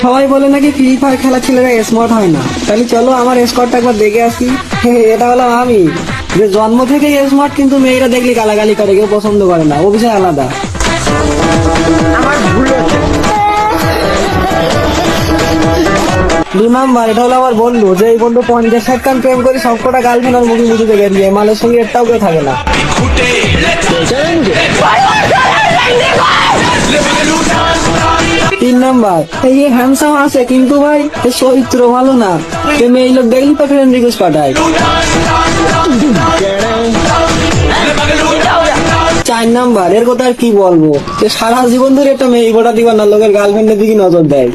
সবাই বলে নাকি ফ্রি ফায়ার খেলা ছেলেরা স্মার্ট হয় না, তাহলে চলো আমার স্কোরটা একবার দেখে আসি। এটা হলো আমি, যে জন্ম থেকে স্মার্ট, কিন্তু মেয়েরা দেখলে গালাগালি করে, কেউ পছন্দ করে না, ও বিষয় আলাদা। আমার ভুল হচ্ছে। 2 নাম্বার, এটা হলো আমার বন্ধু, যে এই বন্ধু 50-60 কান প্রেম করে সবকটা গার্লফ্রেন্ড আর মুখে মুখে দেখে দিয়ে মালের সঙ্গে একটাও কেউ থাকে না। 3 নাম্বার, এই হ্যান্ডসাম আছে কিন্তু ভাই এর চরিত্র ভালো না, এই মেয়ে লোক দেখলি তো ফ্রেন্ড রিকোয়েস্ট পাঠায়। 4 নাম্বার, এর কথা আর কি বলবো, যে সারা জীবন ধরে একটা মেয়ে গোটা দিবার না, লোকের গার্লফ্রেন্ডের দিকে নজর দেয়।